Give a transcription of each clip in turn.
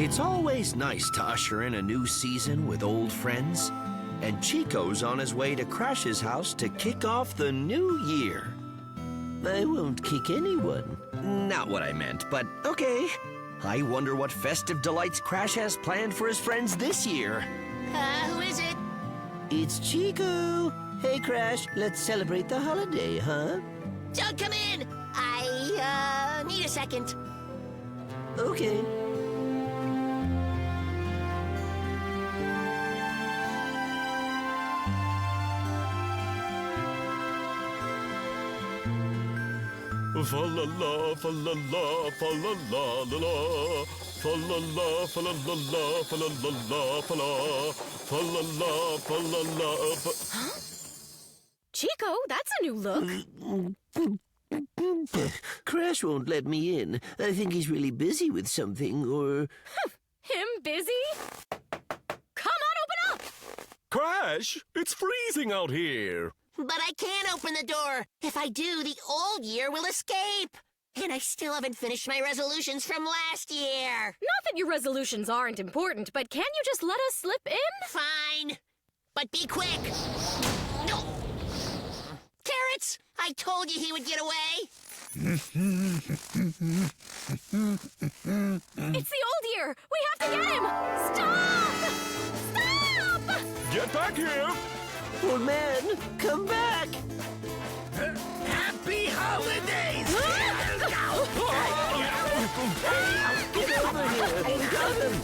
It's always nice to usher in a new season with old friends. And Chico's on his way to Crash's house to kick off the new year. I won't kick anyone. Not what I meant, but okay. I wonder what festive delights Crash has planned for his friends this year. Who is it? It's Chico. Hey, Crash, let's celebrate the holiday, huh? Don't come in! I, need a second. Okay. Fa-la-la, fa-la-la, fa-la-la-la-la. Fa-la-la, fa-la-la-la, fa-la-la-la, fa-la. Fa-la-la, fa-la-la, fa... Huh? Chico, that's a new look. Crash won't let me in. I think he's really busy with something, or... Him busy? Come on, open up! Crash, it's freezing out here. But I can't open the door. If I do, the old year will escape. And I still haven't finished my resolutions from last year. Not that your resolutions aren't important, but can you just let us slip in? Fine. But be quick. No. Carrots, I told you he would get away. It's the old year. We have to get him. Stop! Stop! Get back here. Old man, come back! Happy holidays! Get over here! I got him!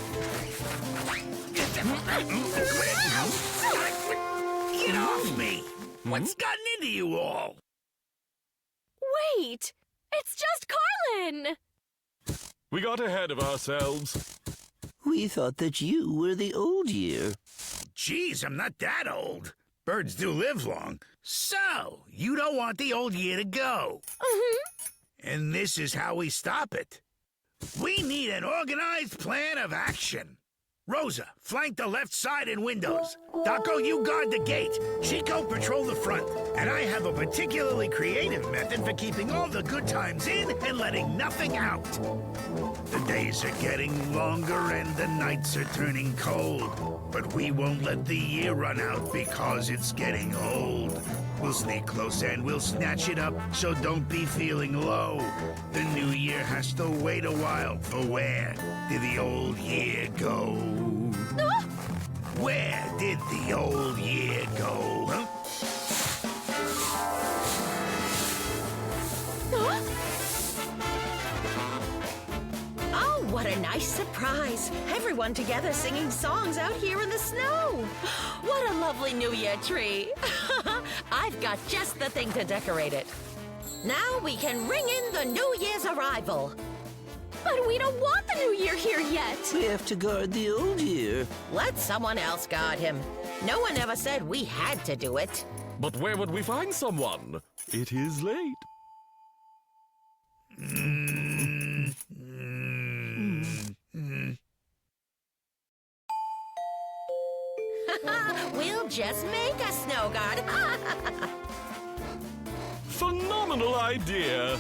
Get off me! What's gotten into you all? Wait! It's just Carlin! We got ahead of ourselves. We thought that you were the old year. Geez, I'm not that old. Birds do live long. So, you don't want the old year to go. And this is how we stop it. We need an organized plan of action. Rosa, flank the left side and windows. Daco, you guard the gate. Chico, patrol the front. And I have a particularly creative method for keeping all the good times in and letting nothing out. The days are getting longer and the nights are turning cold. But we won't let the year run out because it's getting old. We'll sneak close and we'll snatch it up, so don't be feeling low. The new year has to wait a while, for where did the old year go? Where did the old year go? Huh? Oh, what a nice surprise. Everyone together singing songs out here in the snow. What a lovely New Year tree. I've got just the thing to decorate it. Now we can ring in the New Year's arrival. But we don't want the new year here yet. We have to guard the old year. Let someone else guard him. No one ever said we had to do it. But where would we find someone? It is late. We'll just make a snow guard. Phenomenal idea.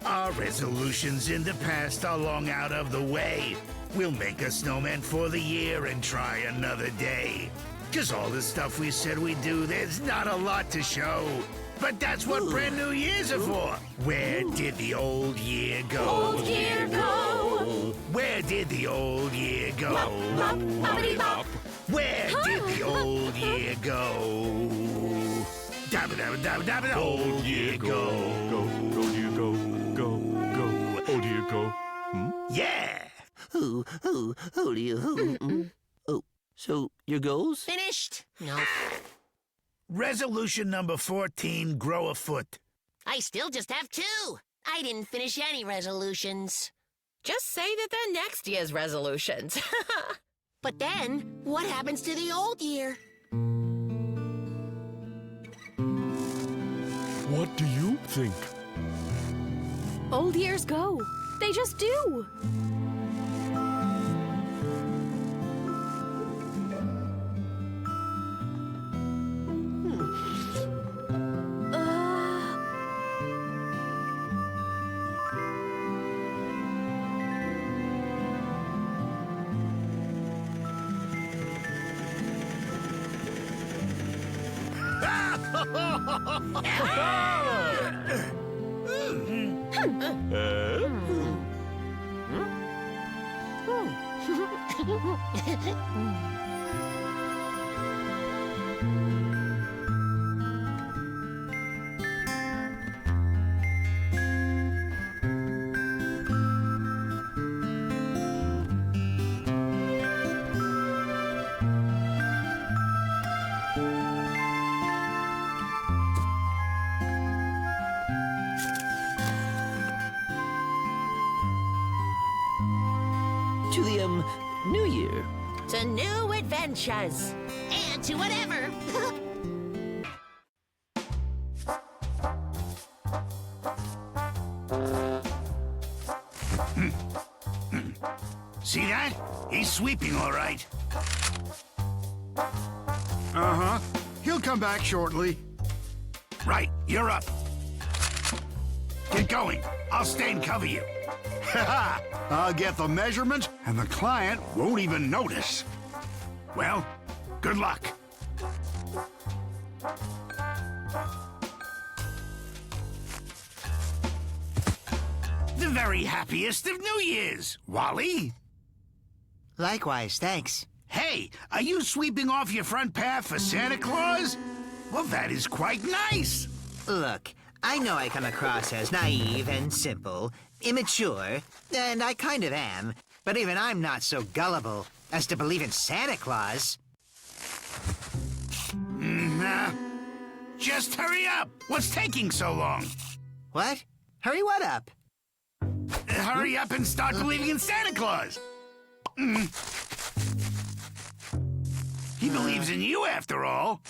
Our resolutions in the past are long out of the way. We'll make a snowman for the year and try another day. 'Cause all the stuff we said we'd do, there's not a lot to show. But that's what brand new years are for. Where did the old year go? Old year go. Where did the old year go? Bop, boppity bop. Where did the old year go? Dabba dabba dabba dabba. Old year go. Old year go. Old year go. Yeah. Old year, Oh, so your goals? Finished? No. Resolution number 14, grow a foot. I still just have 2. I didn't finish any resolutions. Just say that they're next year's resolutions. But then, what happens to the old year? What do you think? Old years go. They just do. To the, New Year. To new adventures. And to whatever. See that? He's sweeping all right. Uh-huh. He'll come back shortly. Right, you're up. Get going. I'll stay and cover you. Ha! I'll get the measurements, and the client won't even notice. Well, good luck. The very happiest of New Year's, Wally. Likewise, thanks. Hey, are you sweeping off your front path for Santa Claus? Well, that is quite nice. Look, I know I come across as naive and simple, immature, and I kind of am, but even I'm not so gullible as to believe in Santa Claus. Just hurry up. What's taking so long? What? Hurry what up? Hurry up and start believing in Santa Claus. He believes in you, after all.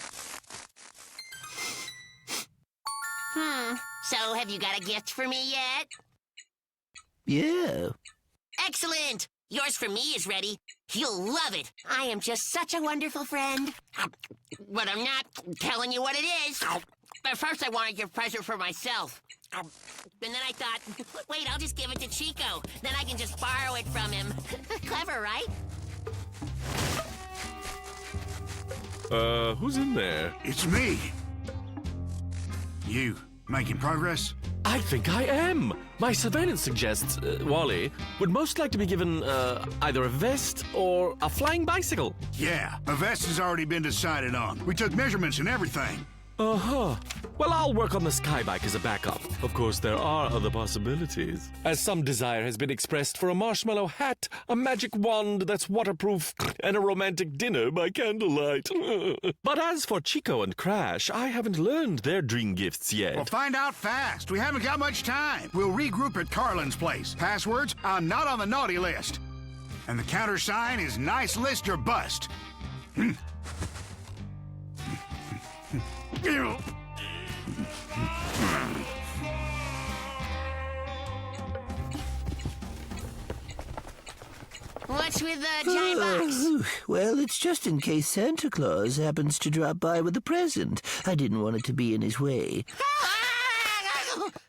So, have you got a gift for me yet? Yeah. Excellent! Yours for me is ready. You'll love it. I am just such a wonderful friend. But I'm not telling you what it is. But first I want to give present for myself. And then I thought, wait, I'll just give it to Chico. Then I can just borrow it from him. Clever, right? Who's in there? It's me. You making progress? I think I am. My surveillance suggests Wally would most like to be given either a vest or a flying bicycle. Yeah, a vest has already been decided on. We took measurements and everything. Uh-huh. Well, I'll work on the skybike as a backup. Of course, there are other possibilities. As some desire has been expressed for a marshmallow hat, a magic wand that's waterproof, and a romantic dinner by candlelight. But as for Chico and Crash, I haven't learned their dream gifts yet. We'll find out fast. We haven't got much time. We'll regroup at Carlin's place. Passwords, I'm not on the naughty list. And the countersign is nice list or bust. What's with the giant box? Well, it's just in case Santa Claus happens to drop by with a present. I didn't want it to be in his way.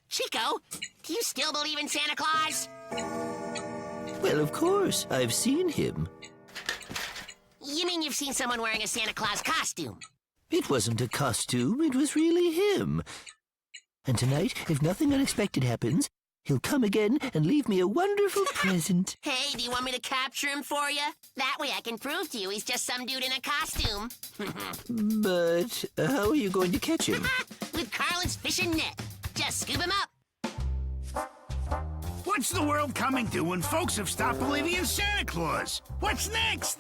Chico, do you still believe in Santa Claus? Well, of course. I've seen him. You mean you've seen someone wearing a Santa Claus costume? It wasn't a costume. It was really him. And tonight, if nothing unexpected happens, he'll come again and leave me a wonderful present. Hey, do you want me to capture him for you? That way I can prove to you he's just some dude in a costume. But how are you going to catch him? With Carlin's fishing net. Just scoop him up. What's the world coming to when folks have stopped believing in Santa Claus? What's next?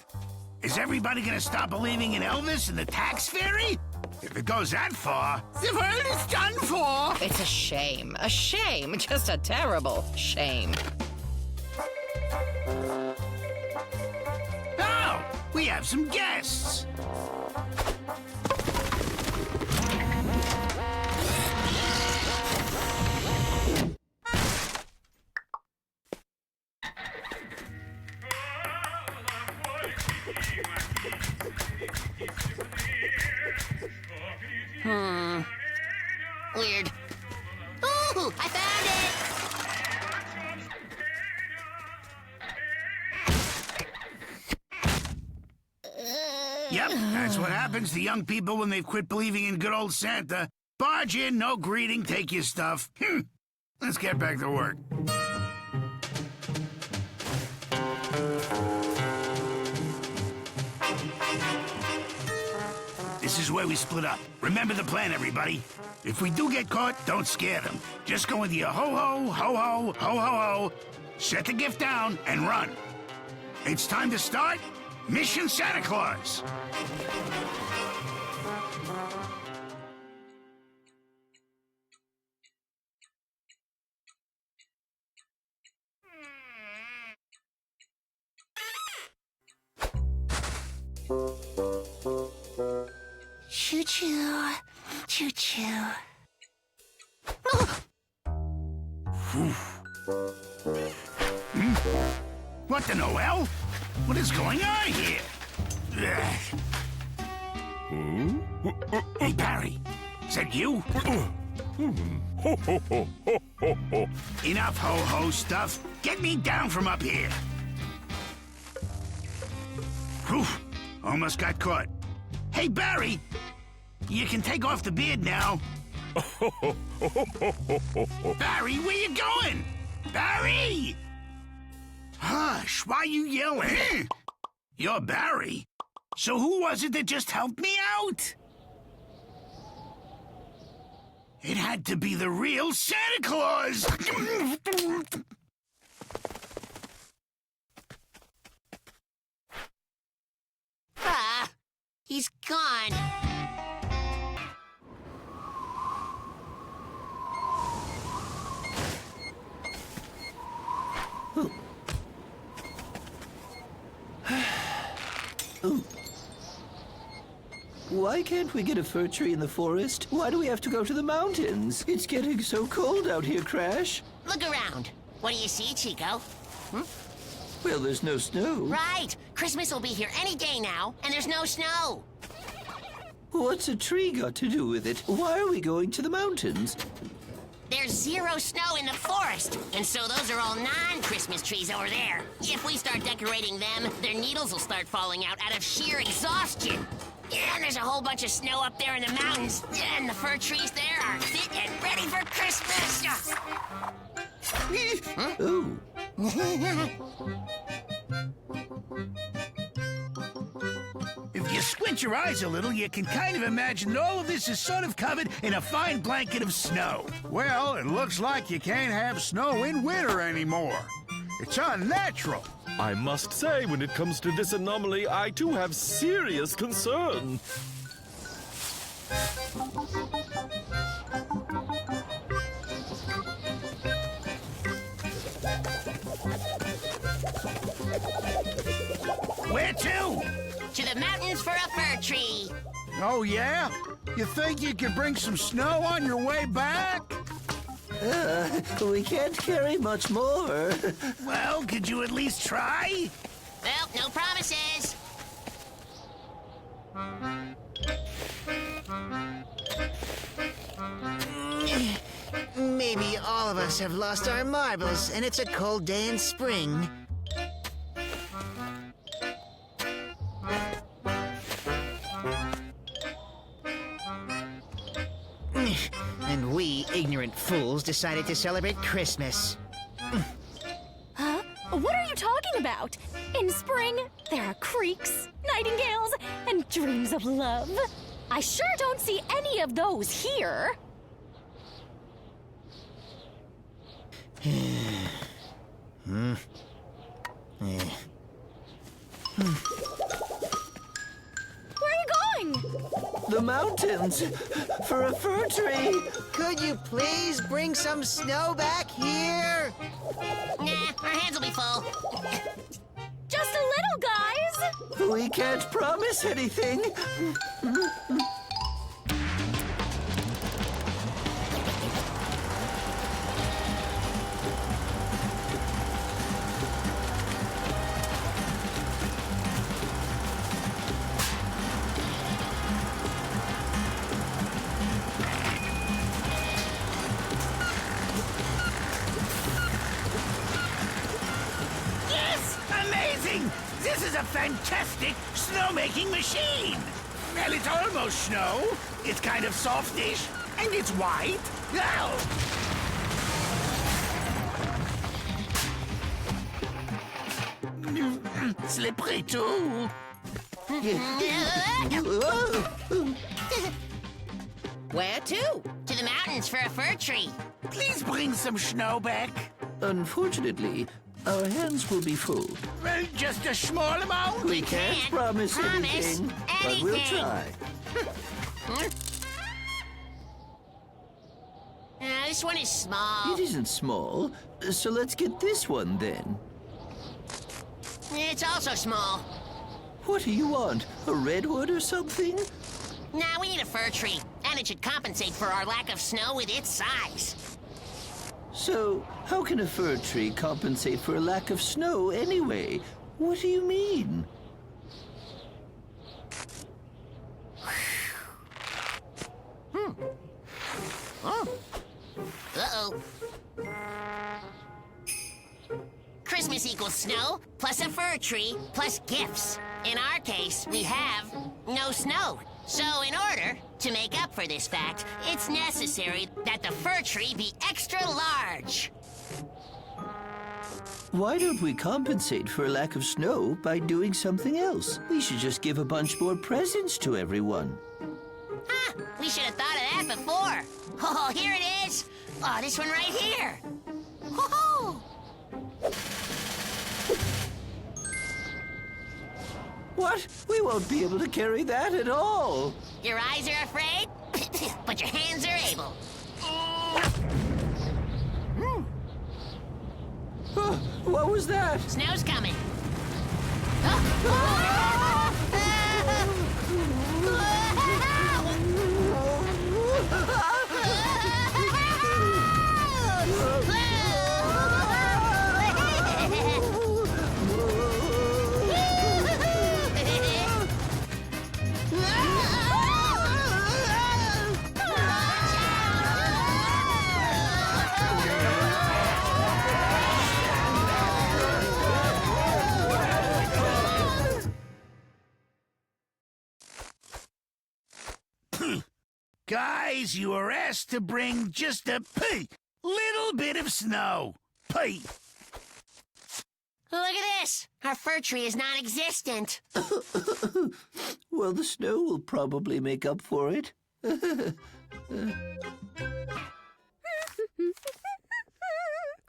Is everybody gonna stop believing in Elvis and the tax fairy? If it goes that far, the world is done for. It's a shame. A shame. Just a terrible shame. Oh, we have some guests. Weird. Ooh, I found it! Yep, that's what happens to young people when they've quit believing in good old Santa. Barge in, no greeting, take your stuff. Let's get back to work. This is where we split up. Remember the plan, everybody. If we do get caught, don't scare them. Just go into your ho-ho, ho-ho, ho-ho-ho, set the gift down, and run. It's time to start Mission Santa Claus. Choo-choo. Choo-choo. What the Noel? What is going on here? Hey, Barry. Is that you? Enough ho-ho stuff. Get me down from up here. Whew. Almost got caught. Hey, Barry. You can take off the beard now. Barry, where you going? Barry! Hush, why are you yelling? You're Barry. So who was it that just helped me out? It had to be the real Santa Claus! He's gone. Why can't we get a fir tree in the forest? Why do we have to go to the mountains? It's getting so cold out here, Crash. Look around. What do you see, Chico? Well, there's no snow. Right. Christmas will be here any day now, and there's no snow. What's a tree got to do with it? Why are we going to the mountains? There's zero snow in the forest, and so those are all non-Christmas trees over there. If we start decorating them, their needles will start falling out of sheer exhaustion. And there's a whole bunch of snow up there in the mountains, and the fir trees there are fit and ready for Christmas. Oh. If you squint your eyes a little, you can kind of imagine that all of this is sort of covered in a fine blanket of snow. Well, it looks like you can't have snow in winter anymore. It's unnatural. I must say, when it comes to this anomaly, I too have serious concern. Where to? To the mountains for a fir tree. Oh, yeah? You think you could bring some snow on your way back? We can't carry much more. Well, could you at least try? Well, no promises. Maybe all of us have lost our marbles, and it's a cold day in spring. And we, ignorant fools, decided to celebrate Christmas. Huh? What are you talking about? In spring, there are creeks, nightingales, and dreams of love. I sure don't see any of those here. Where are you going? The mountains for a fir tree. Could you please bring some snow back here? Nah, our hands will be full. Just a little, guys. We can't promise anything. Yes! Amazing! This is a fantastic snowmaking machine! Well, it's almost snow. It's kind of softish, and it's white. Oh! Slippery too. Where to? To the mountains for a fir tree. Please bring some snow back. Unfortunately, our hands will be full. Well, just a small amount. We can't promise promise anything, but we'll anything. try. This one is small. It isn't small, so let's get this one then. It's also small. What do you want? A redwood or something? Now we need a fir tree, and it should compensate for our lack of snow with its size. So, how can a fir tree compensate for a lack of snow anyway? What do you mean? Uh-oh. Christmas equals snow, plus a fir tree, plus gifts. In our case, we have no snow. So in order to make up for this fact, it's necessary that the fir tree be extra large. Why don't we compensate for a lack of snow by doing something else? We should just give a bunch more presents to everyone. Ah, we should have thought of that before. Oh, here it is. Oh, this one right here. Woohoo! What? We won't be able to carry that at all. Your eyes are afraid, but your hands are able. What was that? Snow's coming. Guys, you were asked to bring just a little bit of snow. Look at this. Our fir tree is non-existent. Well, the snow will probably make up for it.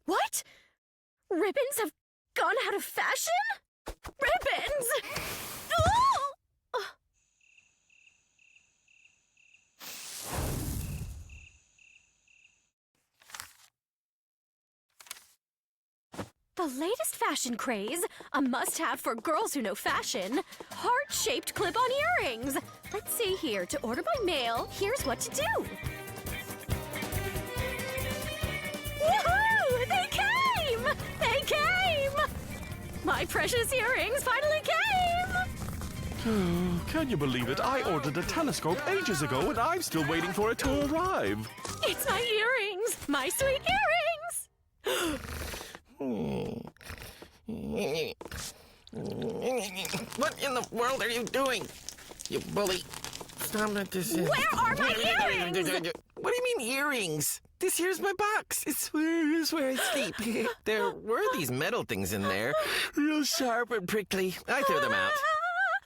What? Ribbons have gone out of fashion? Ribbons! Oh! The latest fashion craze, a must-have for girls who know fashion, heart-shaped clip-on earrings. Let's see here. To order by mail, here's what to do. Woohoo! They came! They came! My precious earrings finally came! Can you believe it? I ordered a telescope ages ago and I'm still waiting for it to arrive. It's my earrings! My sweet earrings! What in the world are you doing? You bully. Stop that this is. Where are my earrings? What do you mean earrings? This here's my box. It's where I sleep. There were these metal things in there. Real sharp and prickly. I threw them out.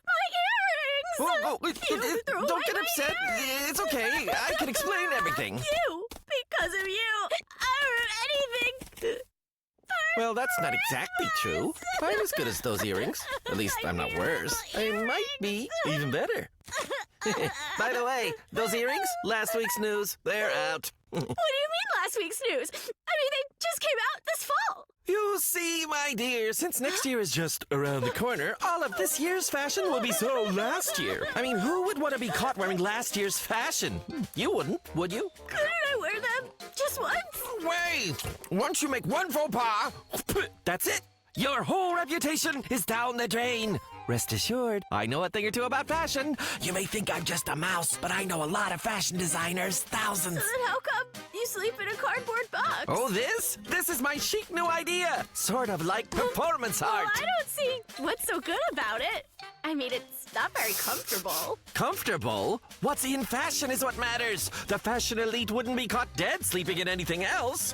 My earrings! Whoa, You threw don't away get my upset. earrings! It's okay. I can explain everything. You! Because of you! I don't have anything! Well, that's not exactly true. I'm as good as those earrings. At least I'm not worse. I might be even better. By the way, those earrings, last week's news, they're out. What do you mean last week's news? I mean, they just came out this fall. You see, my dear, since next year is just around the corner, all of this year's fashion will be so last year. I mean, who would want to be caught wearing last year's fashion? You wouldn't, would you? Couldn't I wear them just once? Wait! Once you make one faux pas, that's it. Your whole reputation is down the drain. Rest assured, I know a thing or two about fashion. You may think I'm just a mouse, but I know a lot of fashion designers, thousands. Then how come you sleep in a cardboard box? Oh, this? This is my chic new idea. Sort of like performance art. I don't see what's so good about it. I mean, it's not very comfortable. Comfortable? What's in fashion is what matters. The fashion elite wouldn't be caught dead sleeping in anything else.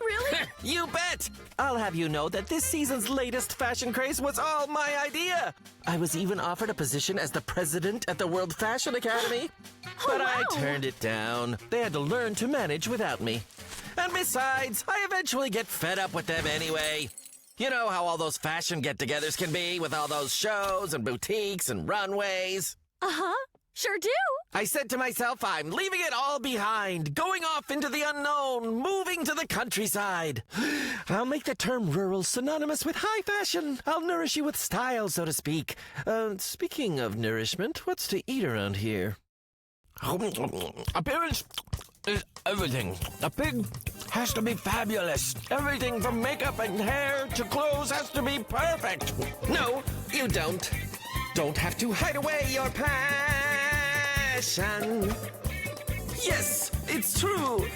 Really? You bet! I'll have you know that this season's latest fashion craze was all my idea. I was even offered a position as the president at the World Fashion Academy. But I turned it down. They had to learn to manage without me. And besides, I eventually get fed up with them anyway. You know how all those fashion get-togethers can be with all those shows and boutiques and runways? Uh-huh. Sure do. I said to myself, I'm leaving it all behind, going off into the unknown, moving to the countryside. I'll make the term rural synonymous with high fashion. I'll nourish you with style, so to speak. Speaking of nourishment, what's to eat around here? Appearance is everything. A pig has to be fabulous. Everything from makeup and hair to clothes has to be perfect. No, you don't. Don't have to hide away your passion. Yes, it's true.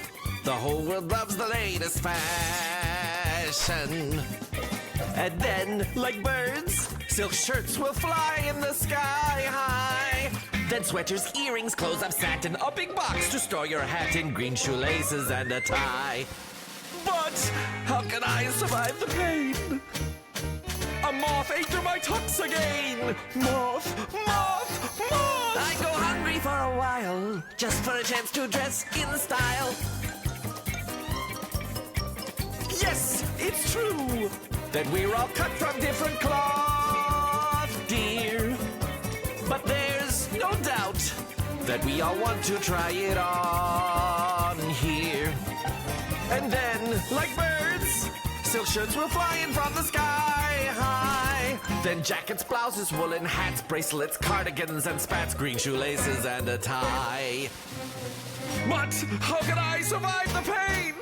The whole world loves the latest fashion. And then, like birds, silk shirts will fly in the sky high. Then sweaters, earrings, clothes of satin, a big box to store your hat in, green shoelaces and a tie. But how can I survive the pain? A moth ate through my tux again. Moth, moth, moth. I go hungry for a while, just for a chance to dress in style. Yes, it's true that we're all cut from different cloth, dear. But there's no doubt that we all want to try it on here. And then, like birds, silk shirts will fly in from the sky high. Then jackets, blouses, woolen hats, bracelets, cardigans, and spats, green shoelaces, and a tie. But how can I survive the pain?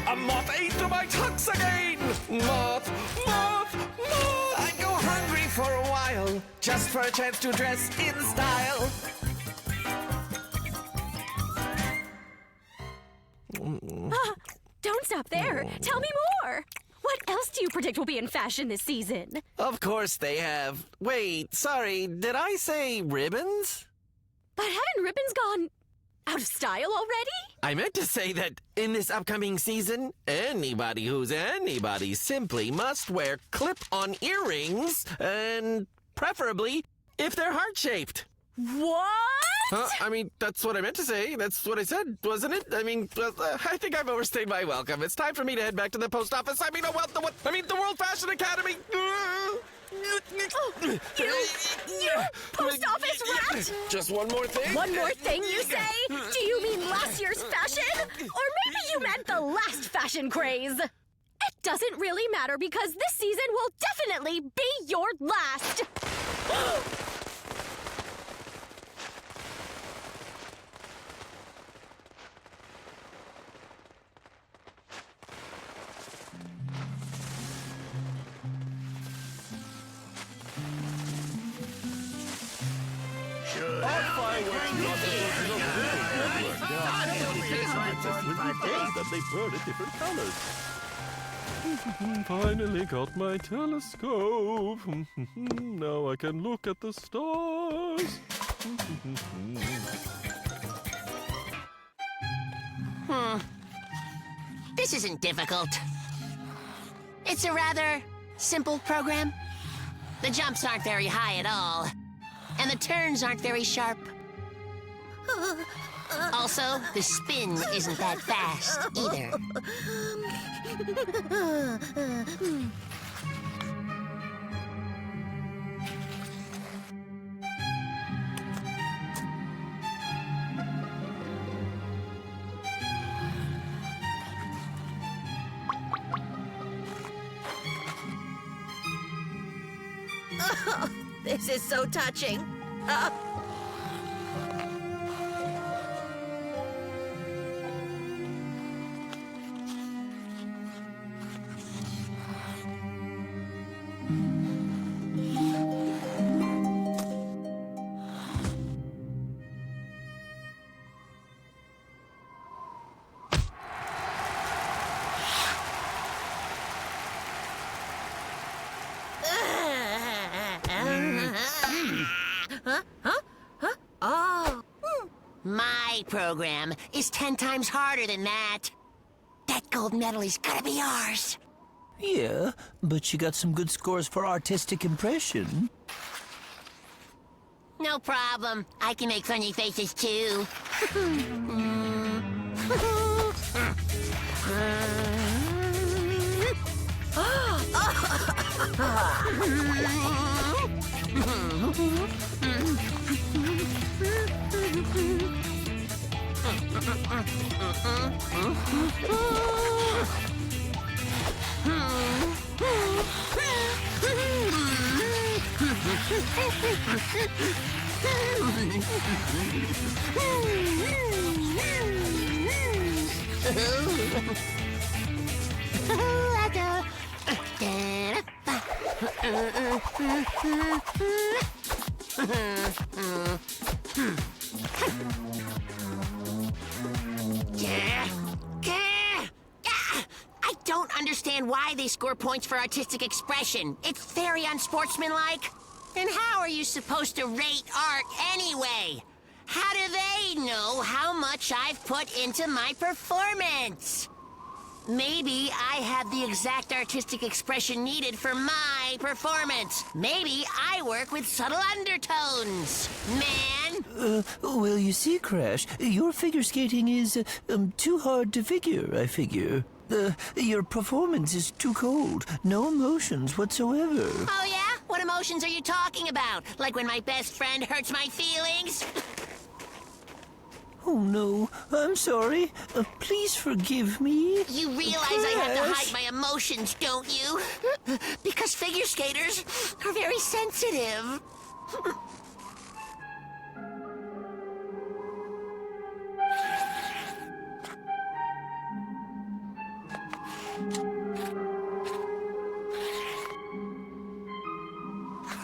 A moth ate through my tux again. Moth, moth, moth. I go hungry for a while, just for a chance to dress in style. Don't stop there. Tell me more. What else do you predict will be in fashion this season? Of course they have. Wait, sorry, did I say ribbons? But haven't ribbons gone out of style already? I meant to say that in this upcoming season, anybody who's anybody simply must wear clip-on earrings, and preferably if they're heart-shaped. What? I mean, that's what I meant to say. That's what I said, wasn't it? I mean, I think I've overstayed my welcome. It's time for me to head back to the post office. The World Fashion Academy. Oh, you post office rat! Just one more thing? One more thing, you say? Do you mean last year's fashion? Or maybe you meant the last fashion craze? It doesn't really matter because this season will definitely be your last. That they burn in different colors. Finally got my telescope. Now I can look at the stars. This isn't difficult. It's a rather simple program. The jumps aren't very high at all, and the turns aren't very sharp. Also, the spin isn't that fast either. This is so touching. my program is 10 times harder than that. That gold medal is gonna be ours. Yeah, but she got some good scores for artistic impression. No problem. I can make funny faces too. I don't understand why they score points for artistic expression. It's very unsportsmanlike. And how are you supposed to rate art anyway? How do they know how much I've put into my performance? Maybe I have the exact artistic expression needed for my performance. Maybe I work with subtle undertones. Man! Well, you see, Crash, your figure skating is too hard to figure, I figure. Your performance is too cold. No emotions whatsoever. Oh, yeah? What emotions are you talking about? Like when my best friend hurts my feelings? Oh, no. I'm sorry. Please forgive me. You realize I have to hide my emotions, don't you? Because figure skaters are very sensitive.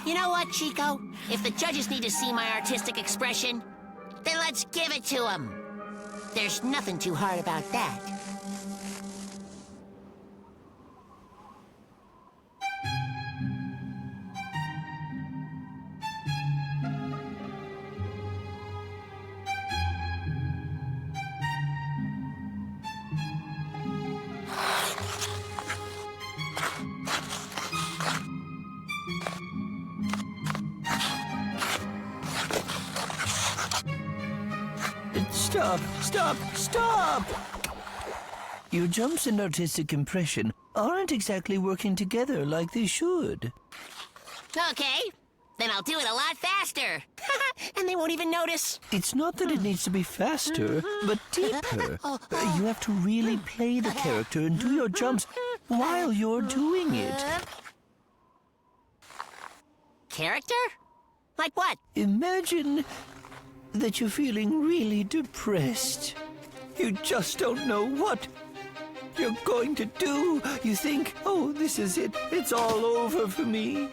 You know what, Chico? If the judges need to see my artistic expression, then let's give it to them. There's nothing too hard about that. Stop! Stop! Stop! Your jumps and artistic impression aren't exactly working together like they should. Okay, then I'll do it a lot faster. And they won't even notice. It's not that it needs to be faster, but deeper. You have to really play the character and do your jumps while you're doing it. Character? Like what? Imagine that you're feeling really depressed. You just don't know what you're going to do. You think, oh, this is it. It's all over for me.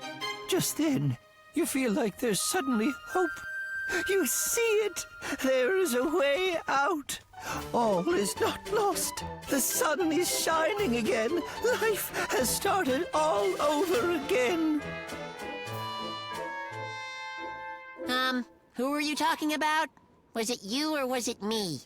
Just then, you feel like there's suddenly hope. You see it. There is a way out. All is not lost. The sun is shining again. Life has started all over again. Who were you talking about? Was it you or was it me?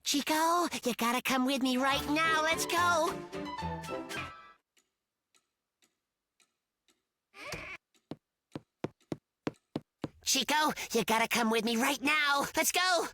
Chico, you gotta come with me right now. Let's go. Chico, you gotta come with me right now. Let's go.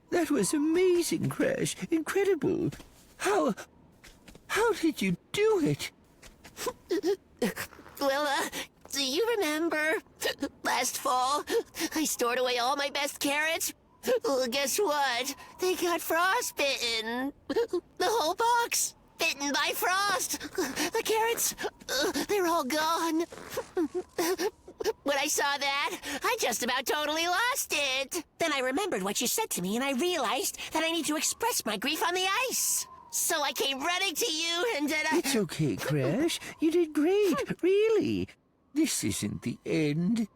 That was amazing, Crash. Incredible. How did you do it? Well, do you remember? Last fall, I stored away all my best carrots. Well, guess what? They got frostbitten. The whole box. Bitten by frost. The carrots, they're all gone. When I saw that, I just about totally lost it. Then I remembered what you said to me, and I realized that I need to express my grief on the ice. So I came running to you, and then I... It's okay, Crash. You did great, really. This isn't the end.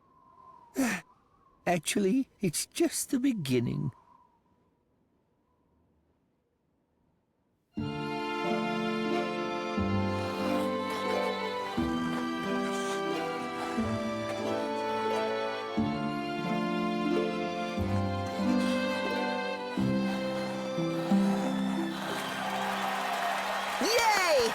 Actually, it's just the beginning. Yay!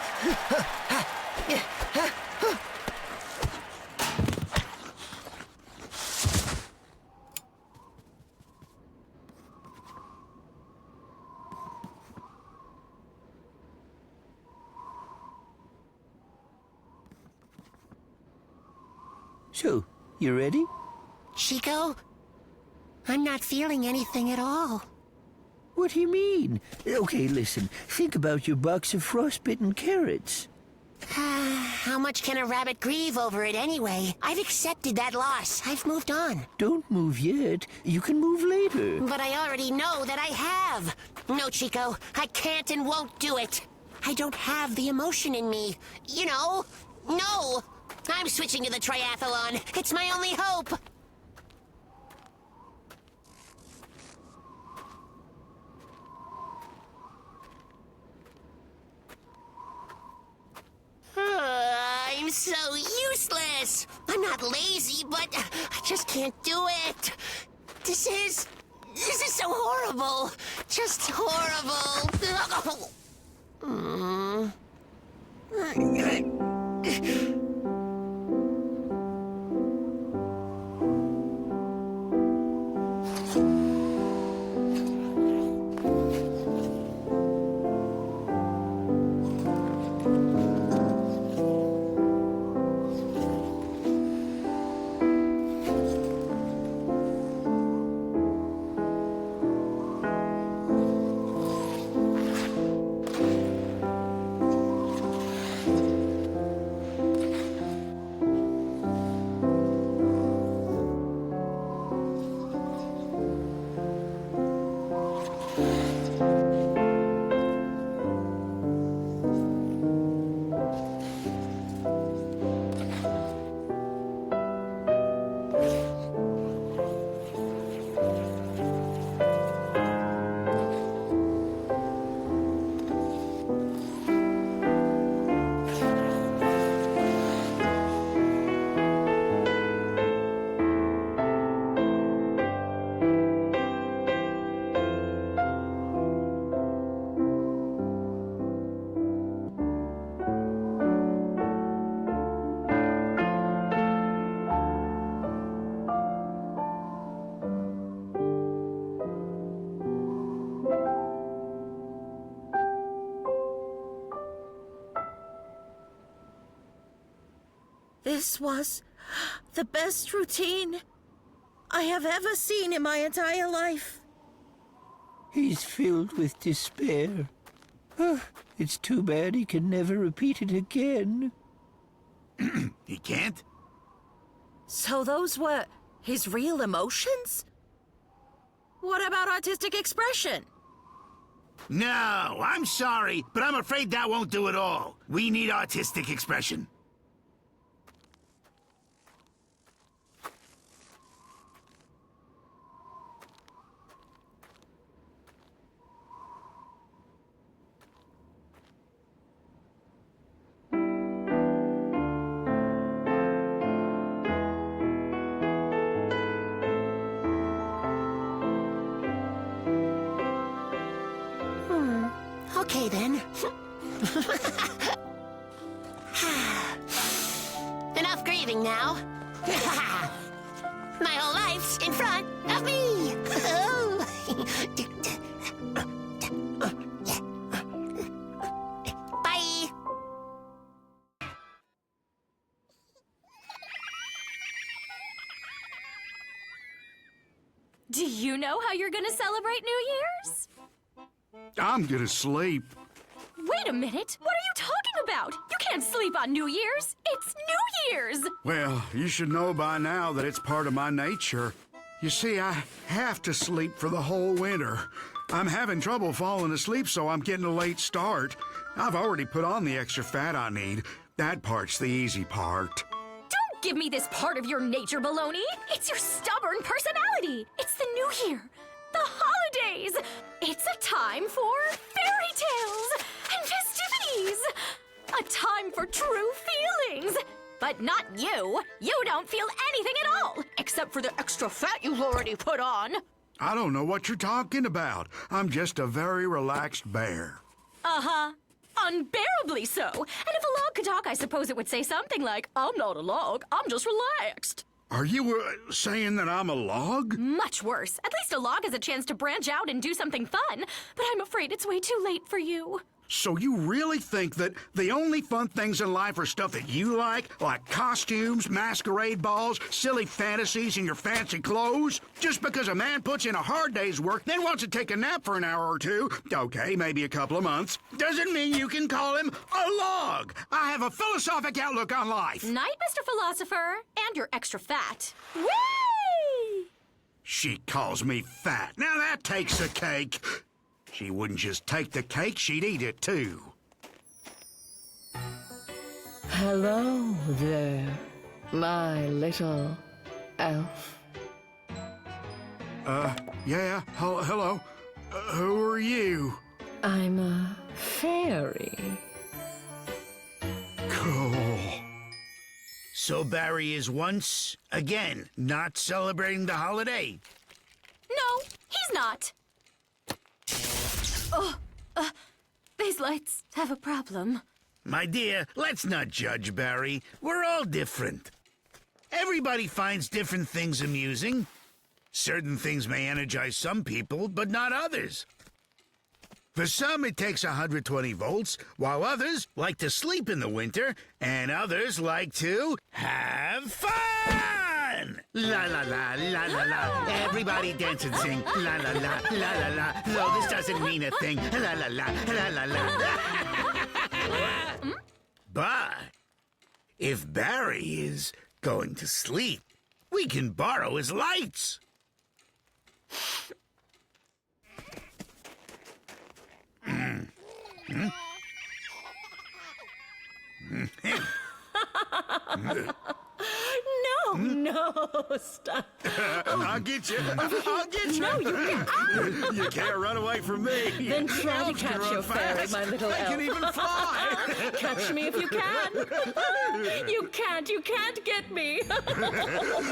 So, you ready? Chico, I'm not feeling anything at all. What do you mean? Okay, listen. Think about your box of frostbitten carrots. How much can a rabbit grieve over it anyway? I've accepted that loss. I've moved on. Don't move yet. You can move later. But I already know that I have. No, Chico, I can't and won't do it. I don't have the emotion in me. You know, no. I'm switching to the triathlon. It's my only hope. I'm so useless. I'm not lazy, but I just can't do it. This is so horrible. Just horrible. This was the best routine I have ever seen in my entire life. He's filled with despair. It's too bad he can never repeat it again. He can't? So those were his real emotions? What about artistic expression? No, I'm sorry, but I'm afraid that won't do it all. We need artistic expression. Okay, then. Enough grieving now. My whole life's in front of me. you know how you're gonna celebrate New Year's? I'm gonna sleep. Wait a minute. What are you talking about? You can't sleep on New Year's. It's New Year's. Well, you should know by now that it's part of my nature. You see, I have to sleep for the whole winter. I'm having trouble falling asleep, so I'm getting a late start. I've already put on the extra fat I need. That part's the easy part. Don't give me this part of your nature baloney. It's your stubborn personality. It's the New Year, the holidays. It's a time for fairy tales and festivities. A time for true feelings. But not you. You don't feel anything at all, except for the extra fat you've already put on. I don't know what you're talking about. I'm just a very relaxed bear. Uh-huh. Unbearably so. And if a log could talk, I suppose it would say something like, I'm not a log, I'm just relaxed. Are you saying that I'm a log? Much worse. At least a log has a chance to branch out and do something fun. But I'm afraid it's way too late for you. So you really think that the only fun things in life are stuff that you like costumes, masquerade balls, silly fantasies, and your fancy clothes? Just because a man puts in a hard day's work, then wants to take a nap for an hour or two, okay, maybe a couple of months, doesn't mean you can call him a log. I have a philosophic outlook on life. Night, Mr. Philosopher. And you're extra fat. Whee! She calls me fat. Now that takes the cake. She wouldn't just take the cake, she'd eat it too. Hello there, my little elf. Yeah, hello. Who are you? I'm a fairy. Cool. So Barry is once again not celebrating the holiday. No, he's not. These lights have a problem. My dear, let's not judge Barry. We're all different. Everybody finds different things amusing. Certain things may energize some people, but not others. For some, it takes 120 volts, while others like to sleep in the winter, and others like to have fun! La la la, la la la. Everybody dance and sing. La la la, la la la. Though this doesn't mean a thing. La la la, la la la. But if Barry is going to sleep, we can borrow his lights. No, stop. I'll get you. I'll get you. No, you can't. You can't run away from me. Then try to Elves can catch run your fairy, fast. my little I elf. can even fly. Catch me if you can. You can't get me.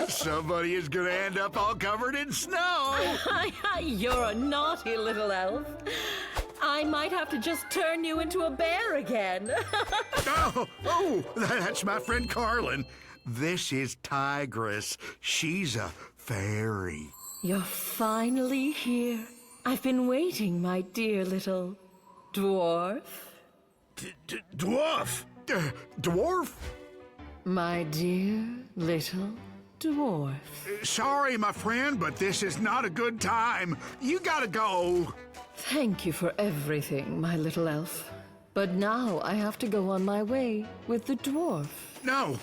Somebody is going to end up all covered in snow. You're a naughty little elf. I might have to just turn you into a bear again. Oh, that's my friend Carlin. This is Tigress. She's a fairy. You're finally here. I've been waiting, my dear little dwarf. Dwarf? Dwarf? My dear little dwarf. Sorry, my friend, but this is not a good time. You gotta go. Thank you for everything, my little elf. But now I have to go on my way with the dwarf. No,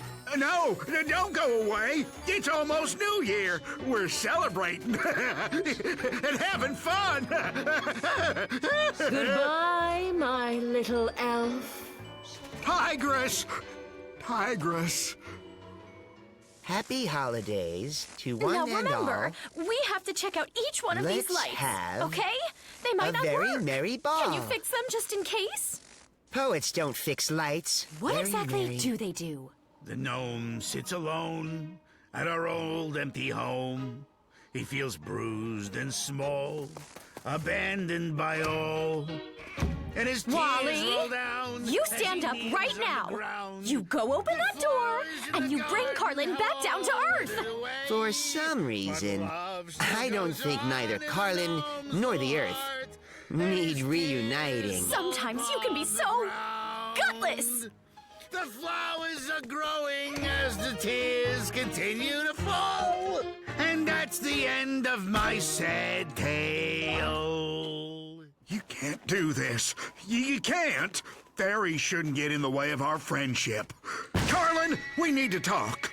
don't go away. It's almost New Year. We're celebrating and having fun. Goodbye, my little elf. Tigress. Happy holidays to one Now and remember, all. we have to check out each one of these Let's lights. have Okay? They might a not very work. merry ball. Can you fix them just in case? Poets don't fix lights. What Very exactly merry. do they do? The gnome sits alone at our old empty home. He feels bruised and small, abandoned by all. And his tears Wally, roll down. you as stand he up kneels right on now. the ground. You go open that door, and you bring Carlin back down to Earth. For some reason, I don't think neither Carlin nor the Earth need reuniting. Sometimes you can be so gutless. The flowers are growing as the tears continue to fall. And And that's the end of my sad tale. You can't do this. You can't. Fairies shouldn't get in the way of our friendship. Carlin, we need to talk.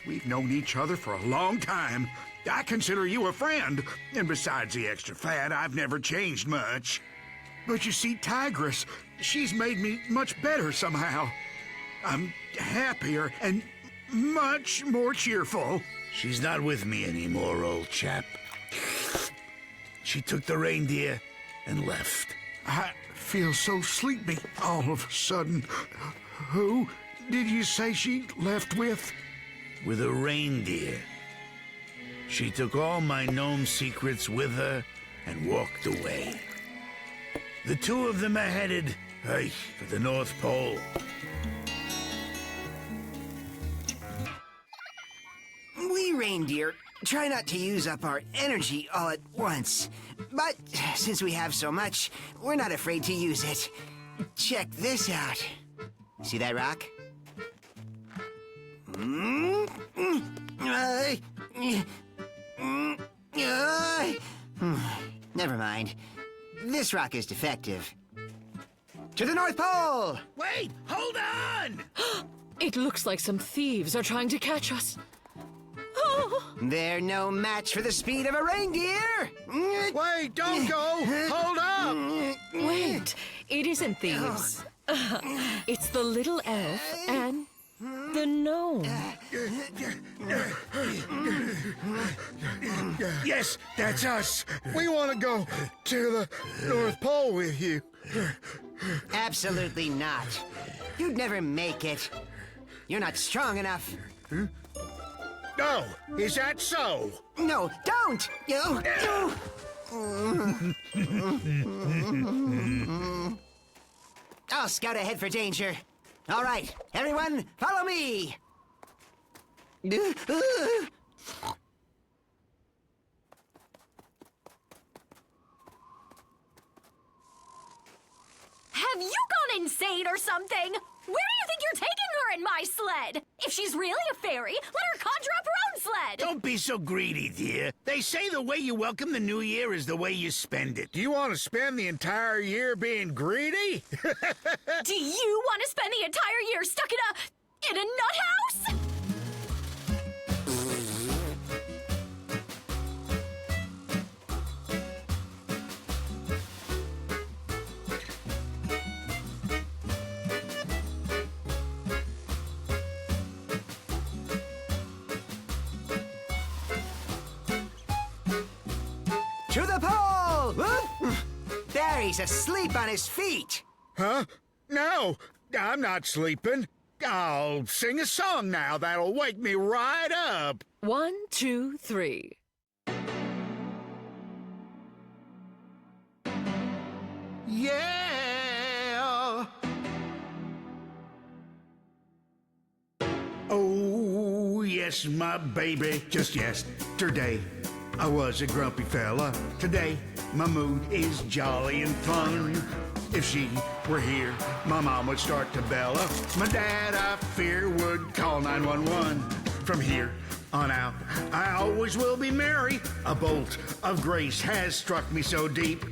We've known each other for a long time. I consider you a friend. And besides the extra fat, I've never changed much. But you see, Tigress, she's made me much better somehow. I'm happier and much more cheerful. She's not with me anymore, old chap. She took the reindeer and left. I feel so sleepy all of a sudden. Who did you say she left with? With a reindeer. She took all my gnome secrets with her and walked away. The two of them are headed for the North Pole. We reindeer try not to use up our energy all at once. But since we have so much, we're not afraid to use it. Check this out. See that rock? Never mind. This rock is defective. To the North Pole! Wait! Hold on! It looks like some thieves are trying to catch us. They're no match for the speed of a reindeer! Wait, don't go! Hold up! Wait, it isn't thieves. It's the little elf and the gnome. Yes, that's us. We want to go to the North Pole with you. Absolutely not. You'd never make it. You're not strong enough. No, is that so? No, don't! I'll scout ahead for danger. All right, everyone, follow me! Have you gone insane or something? Where do you think you're taking her in my sled? If she's really a fairy, let her conjure up her own sled! Don't be so greedy, dear. They say the way you welcome the new year is the way you spend it. Do you want to spend the entire year being greedy? Do you want to spend the entire year stuck in a nut house? To the pole! Barry's asleep on his feet. Huh? No, I'm not sleeping. I'll sing a song now that'll wake me right up. 1, 2, 3. Yeah. Oh, yes, my baby. Just yesterday, I was a grumpy fella. Today, my mood is jolly and fun. If she were here, my mom would start to bella. My dad, I fear, would call 911. From here on out, I always will be merry. A bolt of grace has struck me so deep.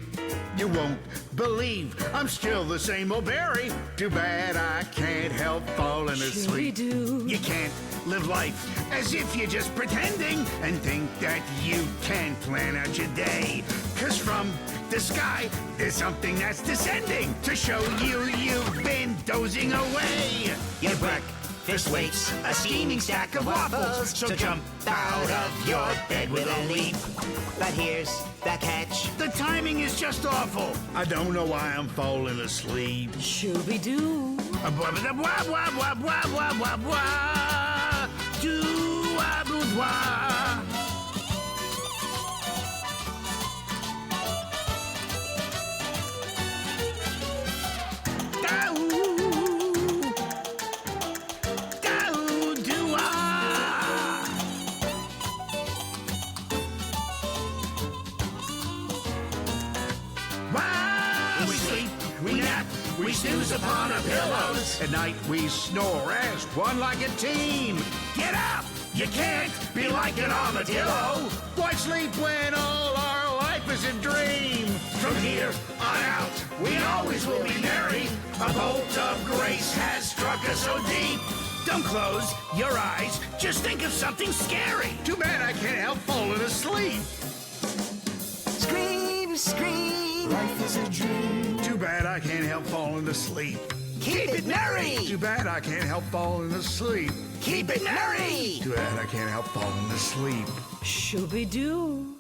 You won't believe I'm still the same old Barry. Too bad I can't help falling asleep. Shoo-be-doo. You can't live life as if you're just pretending and think that you can plan out your day. 'Cause from the sky, there's something that's descending to show you you've been dozing away. Your breakfast waits a steaming stack of waffles, so jump out of your bed with a leap. But here's the catch. The timing is just awful. I don't know why I'm falling asleep. Shooby-doo. We sleep, we nap, we snooze upon our pillows. At night, we snore as one like a team. Get up! You can't be like an armadillo. Why sleep when all our life is a dream? From here on out, we always will be merry. A bolt of grace has struck us so deep. Don't close your eyes. Just think of something scary. Too bad I can't help falling asleep. Scream, scream. Life is a dream. Too bad I can't help falling asleep. Keep it merry. Too bad I can't help falling asleep. Keep it merry. Too bad I can't help falling asleep. Shooby-doo.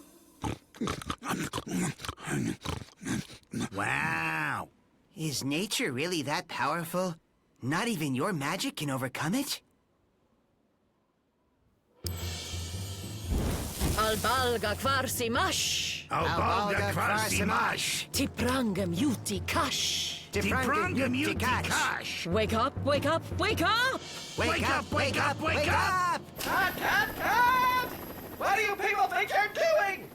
Wow. Is nature really that powerful? Not even your magic can overcome it? Albalga kvarsimash. Albalga kvarsimash. Tiprangam yuti kash. Tiprangam utikash. Wake up, wake up, wake up! Wake up, wake up, wake up! Cut, cut, cut! What do you people think you're doing?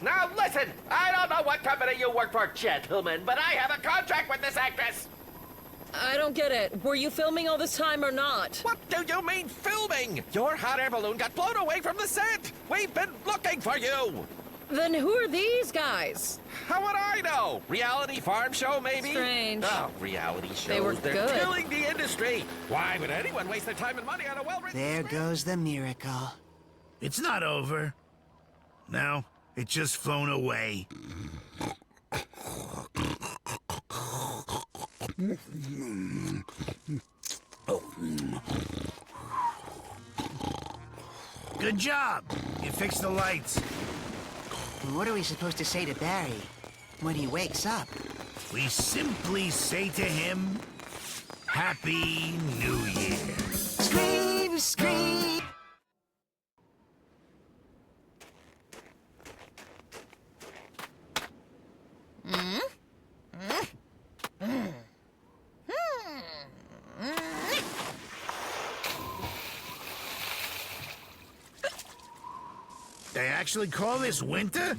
Now listen, I don't know what company you work for, gentlemen, but I have a contract with this actress. I don't get it. Were you filming all this time or not? What do you mean filming? Your hot air balloon got blown away from the set. We've been looking for you. Then who are these guys? How would I know? Reality farm show, maybe? Strange. Oh, reality shows. They were They're good. killing the industry. Why would anyone waste their time and money on a well-written There script? goes the miracle. It's not over. No, it's just flown away. Good job. You fixed the lights. What are we supposed to say to Barry when he wakes up? We simply say to him, Happy New Year. Scream, scream! They actually call this winter?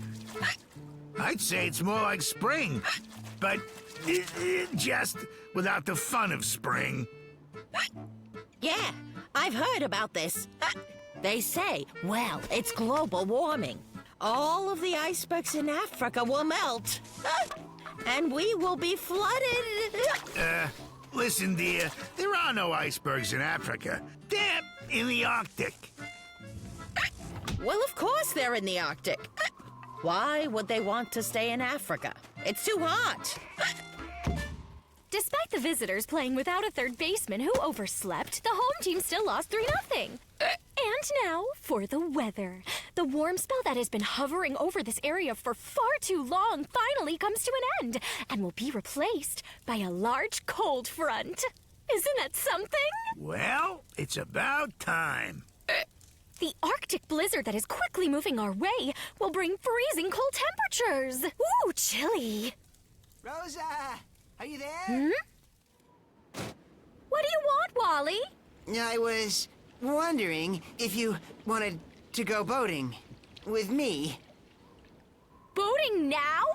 I'd say it's more like spring, but just without the fun of spring. Yeah, I've heard about this. They say, well, it's global warming. All of the icebergs in Africa will melt. And we will be flooded. Listen, dear, there are no icebergs in Africa. They're in the Arctic. Well, of course they're in the Arctic. Why would they want to stay in Africa? It's too hot. Despite the visitors playing without a third baseman who overslept, the home team still lost 3-0. And now for the weather. The warm spell that has been hovering over this area for far too long finally comes to an end and will be replaced by a large cold front. Isn't that something? Well, it's about time. The Arctic blizzard that is quickly moving our way will bring freezing cold temperatures. Ooh, chilly. Rosa, are you there? What do you want, Wally? I was wondering if you wanted to go boating with me. Boating now?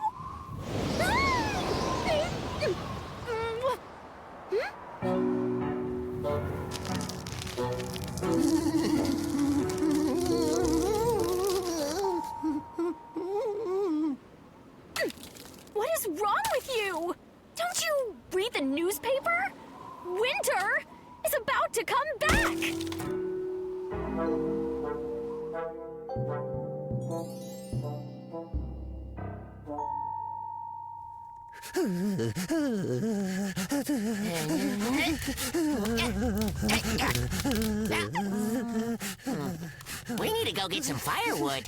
What is wrong with you? Don't you read the newspaper? Winter is about to come back! We need to go get some firewood.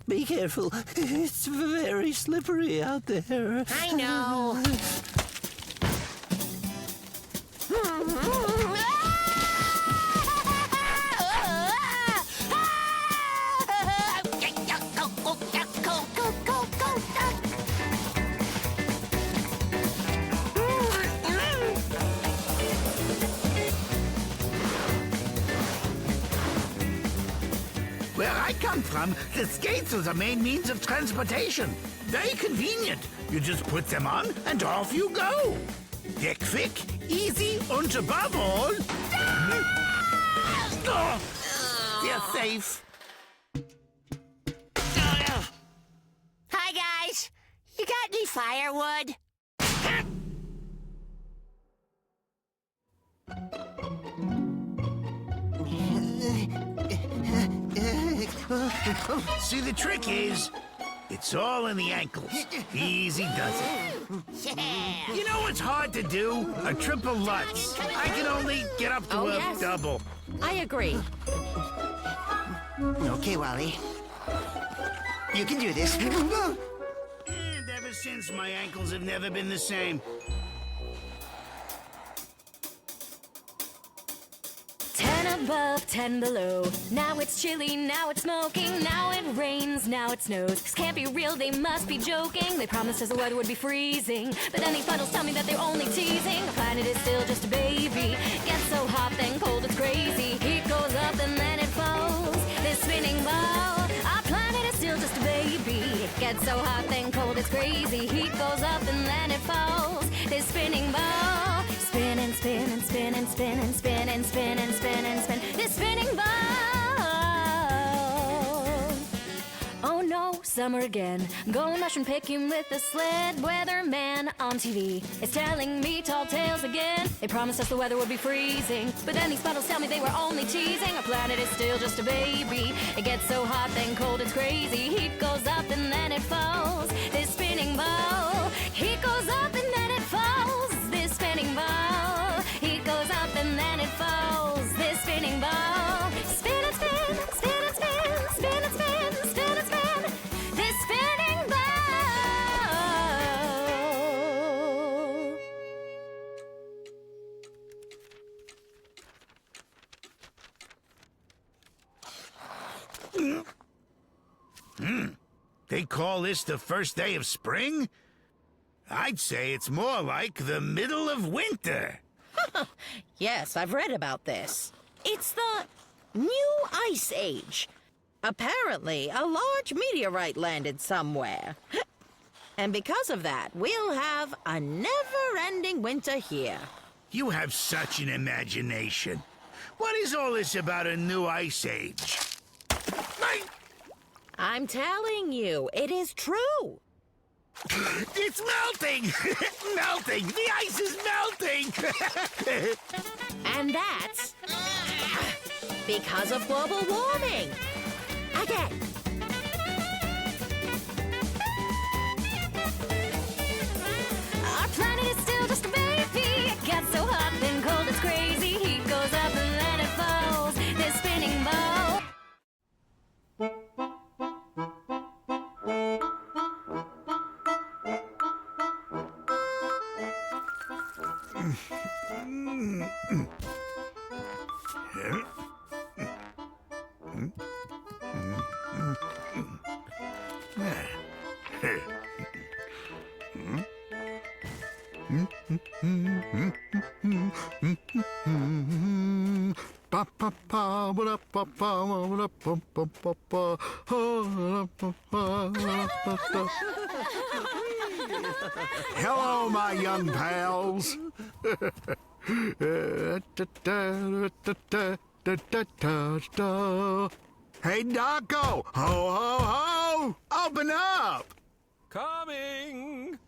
Be careful. It's very slippery out there. I know. Where I come from, the skates are the main means of transportation. Very convenient. You just put them on and off you go. They're quick, easy, and above all, You're safe. Hi, guys. You got any firewood? See, the trick is, it's all in the ankles. Easy does it. Yeah. You know what's hard to do? A triple Lutz. I can only get up to Oh, a yes. double. I agree. Okay, Wally. You can do this. And ever since, my ankles have never been the same. 10 above, 10 below. Now it's chilly, now it's smoking, now it rains, now it snows. This can't be real, they must be joking. They promised us the weather would be freezing, but then these puddles tell me that they're only teasing. The planet is still just a baby. Gets so hot, then cold, it's crazy. Heat goes up and then it falls. This spinning ball. Our planet is still just a baby. It gets so hot, then cold, it's crazy. Heat goes up and then it falls. This spinning ball. Spin and spin and spin and spin and spin and spin and spin and spin. This spinning ball. Oh no, summer again. Going rush and picking with the sled. Weatherman on TV is telling me tall tales again. They promised us the weather would be freezing, but then these puddles tell me they were only teasing. Our planet is still just a baby. It gets so hot, then cold, it's crazy. Heat goes up and then it falls. This spinning ball. Heat goes up and then it falls. This spinning ball. Heat goes up and then it falls. This spinning ball. Spin and spin, spin and spin, spin and spin, spin and spin. This spinning ball. They call this the first day of spring? I'd say it's more like the middle of winter. Yes, I've read about this. It's the new ice age. Apparently, a large meteorite landed somewhere. And because of that, we'll have a never-ending winter here. You have such an imagination. What is all this about a new ice age? I'm telling you, it is true. It's melting! Melting! The ice is melting! And that's because of global warming. Again. Our planet is still just a baby. It gets so hot, then cold, it's crazy. Heat goes up and then it falls. This spinning ball. Hello, my young pals. Hey, Doco! Ho, ho, ho! Open up! Coming!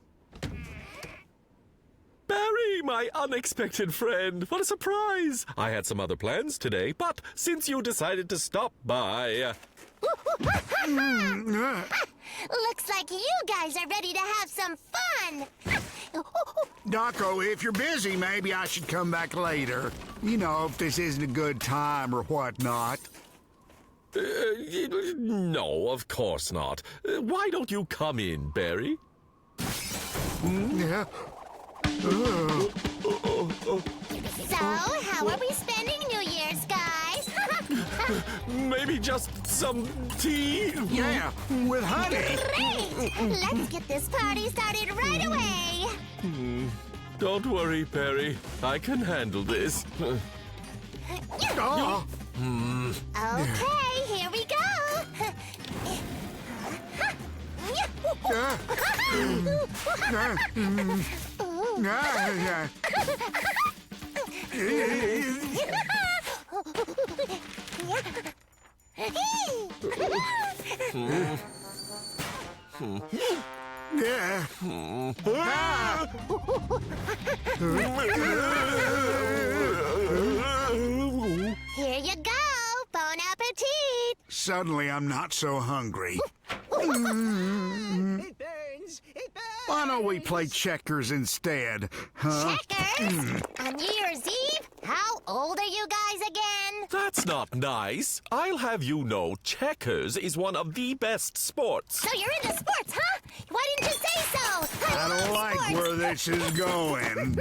Barry, my unexpected friend. What a surprise! I had some other plans today, but since you decided to stop by... Looks like you guys are ready to have some fun. Doco, if you're busy, maybe I should come back later. You know, if this isn't a good time or whatnot. No, of course not. Why don't you come in, Barry? Yeah. So, how are we spending New Year's, guys? Maybe just some tea? Yeah, with honey. Great! Let's get this party started right away. Don't worry, Barry. I can handle this. Oh. Okay, here we go. Yeah. Here you go. Bon appetit. Suddenly, I'm not so hungry. It burns! It burns! Why don't we play checkers instead, huh? Checkers? On New Year's Eve? How old are you guys again? That's not nice. I'll have you know checkers is one of the best sports. So you're into sports, huh? Why didn't you say so? I don't like sports. where this is going.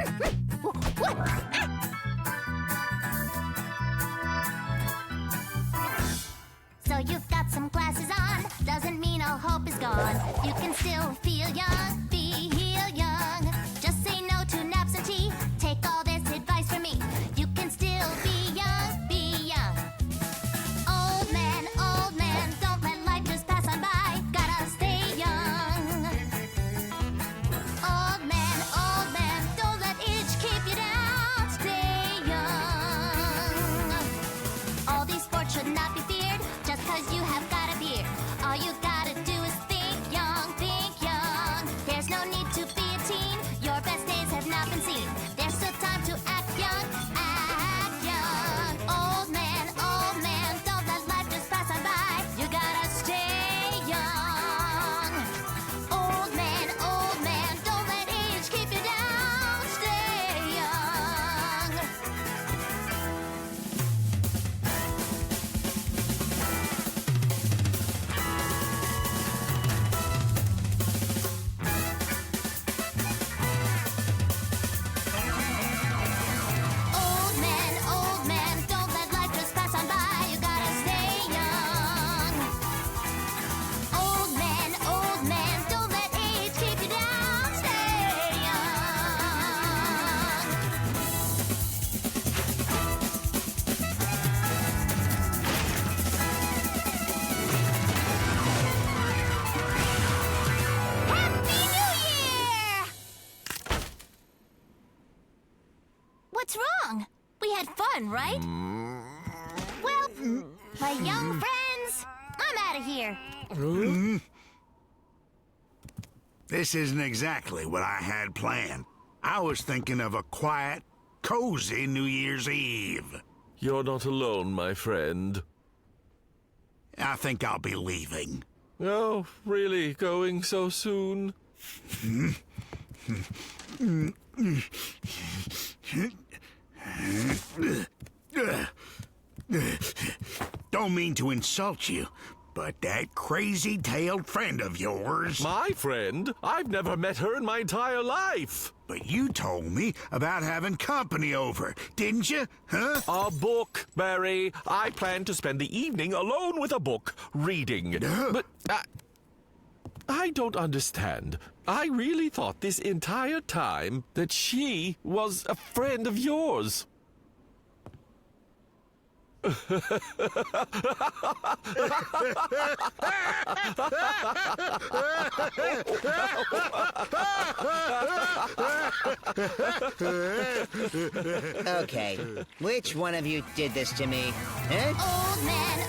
So you've got some glasses on, doesn't mean all hope is gone. You can still feel young, feel young. Just say no to naps and tea. Take all this advice from me. You can still be young, be young. Old man, don't let life just pass on by. Gotta stay young. Old man, don't let age keep you down. Stay young. All these sports should not be feared. Just 'cause you have got a beard, all you gotta do is think young, think young. There's no need to be a teen, your best days have not been seen. There's still time to act young, act young. Old man, don't let life just pass on by. You gotta stay young. Old man, don't let age keep you down. Stay young. Old man, don't let life just pass on by. You gotta stay young. Old man, don't let age keep you down. Stay young. Happy New Year! What's wrong? We had fun, right? Well, my young friends, I'm out of here. This isn't exactly what I had planned. I was thinking of a quiet, cozy New Year's Eve. You're not alone, my friend. I think I'll be leaving. Oh, really? Going so soon? Don't mean to insult you, but that crazy-tailed friend of yours... My friend? I've never met her in my entire life. But you told me about having company over, didn't you? Huh? A book, Barry. I plan to spend the evening alone with a book, reading. But I don't understand. I really thought this entire time that she was a friend of yours. Okay, which one of you did this to me? Huh? Old man,